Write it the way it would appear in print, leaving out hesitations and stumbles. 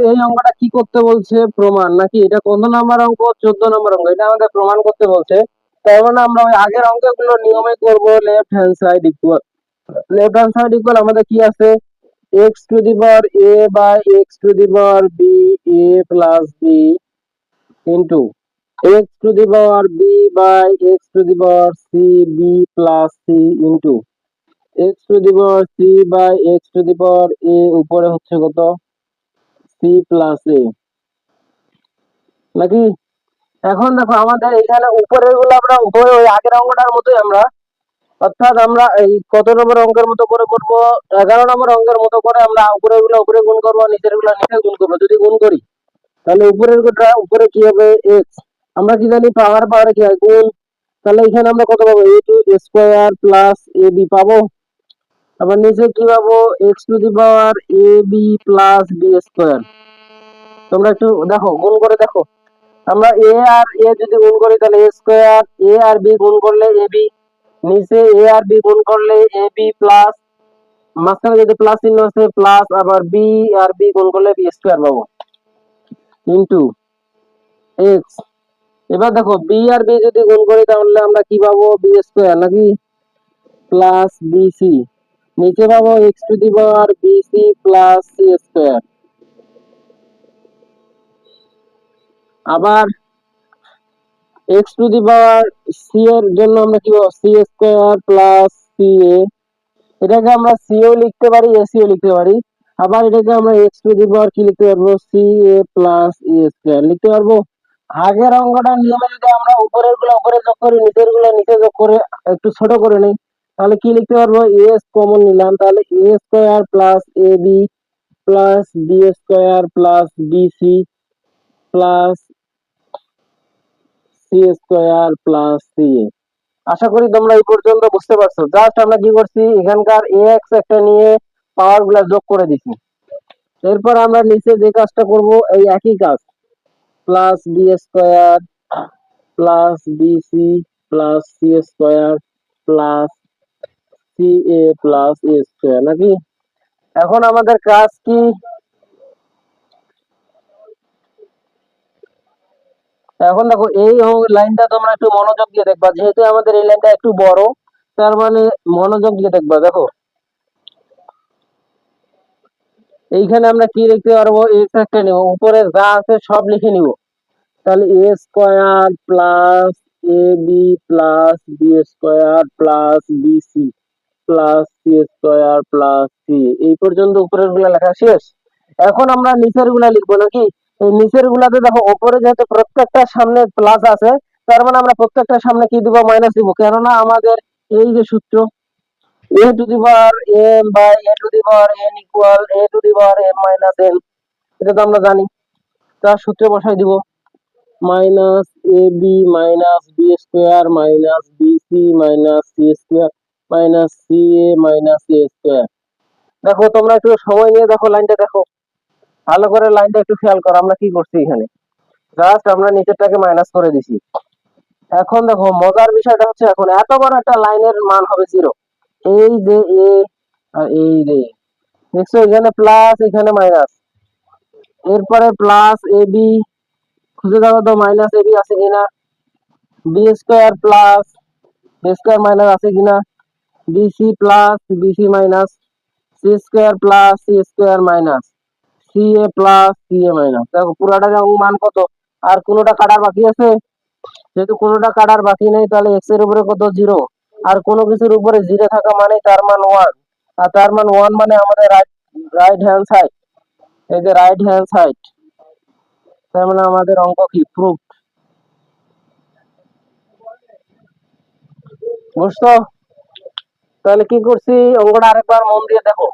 এই অঙ্কটা কি করতে বলছে? প্রমাণ নাকি? এটা কত নাম্বার অঙ্ক? 14 নম্বর অঙ্ক। এটা আমাদের প্রমাণ করতে বলছে। তার মানে আমরা ওই আগের অঙ্কগুলো নিয়মে করব। লেফট হ্যান্ড সাইড ইকুয়াল আমাদের কি আছে? X to the power a by x to the power b a plus b into x to the power b by x to the power c b plus c into x to the power c by x to the power a উপরে হচ্ছে কত? C plus এ নাকি? এখন দেখো আমাদের এখানে উপরের গুলো আমরা উপরে ওই আগের অঙ্কটার মতোই আমরা, অর্থাৎ আমরা এই কত নম্বর অঙ্কের মতো করে করব? 11 নম্বর অঙ্কের মতো করে আমরা উপরের গুলো উপরে গুণ করবো, নিচের গুলো নিচে গুণ করবো। যদি গুণ করি তাহলে উপরের গুলোটা উপরে কি হবে? এক্স। আমরা কি জানি? পাওয়ার পাওয়ারে কি হয়? গুণ। তাহলে এখানে আমরা কত পাবো? A two square plus A B পাবো। আবার নিচে কি পাবো? X to the power A B plus B square. তোমরা একটু দেখো, গুণ করে দেখো। আমরা এ আর এ যদি গুণ করি তাহলে a square, A R B গুণ করলে এ বি, নিচে এ আর বি গুণ করলে এ বি প্লাস, মাঝখানে যদি প্লাস চিহ্ন আছে প্লাস, আবার বি আর বি গুণ করলে বি স্কোয়ার পাবো ইন্টু এক্স। এবার দেখো বি আর বি যদি গুণ করি তাহলে আমরা কি পাবো? বি স্কোয়ার নাকি? প্লাস বিসি, নিচে পাবো x to the power b c plus c square. আবার x to the power c এর জন্য আমরা কি পাবো? C square plus c a. এটাকে আমরা সিও লিখতে পারি, এসিও লিখতে পারি। আবার এটাকে আমরা এক্স টু দি পাওয়ার কি লিখতে পারবো? C a plus E square লিখতে পারবো। আগের অঙ্কটার নিয়মে যদি আমরা উপরের গুলো উপরে যোগ করি, নিচের গুলো নিচে যোগ করে একটু ছোট করে নিই, তাহলে কি লিখতে পারবো? এস কমন নিলাম, তাহলে a square plus A B plus B square plus b c plus c square plus c a. আশা করি তোমরা এই পর্যন্ত বুঝতে পারছো। জাস্ট আমরা কি করছি, এখানকার এক্স একটা নিয়ে পাওয়ার গুলা যোগ করে দিছি। এরপর আমরা নিচে যে কাজটা করব এই একই কাজ, plus B square plus b c plus c square plus c a plus a square নাকি? এখন আমাদের কাজ কি? এখন দেখো এই লাইনটা তোমরা একটু মনোযোগ দিয়ে দেখবা, যেহেতু আমাদের এই লাইনটা একটু বড়, তার মানে মনোযোগ দিয়ে দেখবা। দেখো এইখানে আমরা কি লিখতে পারবো? এক্স একটা নিব, উপরে যা আছে সব লিখে নিব। তাহলে a square plus A B plus B square plus b c plus c square plus c. এই পর্যন্ত উপরের গুলা লেখা শেষ। এখন আমরা নিচের গুলা লিখবো নাকি? এই নিচের গুলাতে দেখো উপরে যেহেতু প্রত্যেকটার সামনে প্লাস আছে, তার মানে আমরা প্রত্যেকটার সামনে কি দিব? মাইনাস দিব। কেননা আমাদের এই যে সূত্র, a to the power m by a to the power n equal a to the power m minus n, এটা তো আমরা জানি। তার সূত্রে বসাই দিব, minus a b minus b square minus b c minus c square minus c a minus a square. দেখো তোমরা একটু সময় নিয়ে দেখো, লাইনটা দেখো ভালো করে, লাইনটা একটু খেয়াল করো। আমরা কি করছি এখানে? জাস্ট আমরা নিচেরটাকে মাইনাস করে দিছি। এখন দেখো মজার বিষয়টা হচ্ছে, এখন এত বড় একটা লাইনের মান হবে জিরো। এই যে এ আর এই যে, দেখছো এখানে প্লাস এখানে মাইনাস, এরপরে প্লাস এ বি, খুঁজে দেখো তো মাইনাস এ বি আছে কিনা। B square plus B square minus আছে কিনা। B c plus b c minus c square plus c square minus c a plus c a minus. দেখো পুরাটা মান কত? আর কোনোটা কাটার বাকি আছে? যেহেতু কোনোটা কাটার বাকি নেই, তাহলে এক্স এর উপরে কত? জিরো। আর কোনো কিছুর উপরে জিরো থাকা মানে তার মান ওয়ান। আর তার মান ওয়ান মানে আমাদের রাইট রাইট হ্যান্ড সাইড। এই যে রাইট হ্যান্ড সাইড, তার মানে আমাদের অঙ্ক কি? প্রুফ। বুঝছো? তাহলে কি করছি, অঙ্কটা আরেকবার মন দিয়ে দেখো।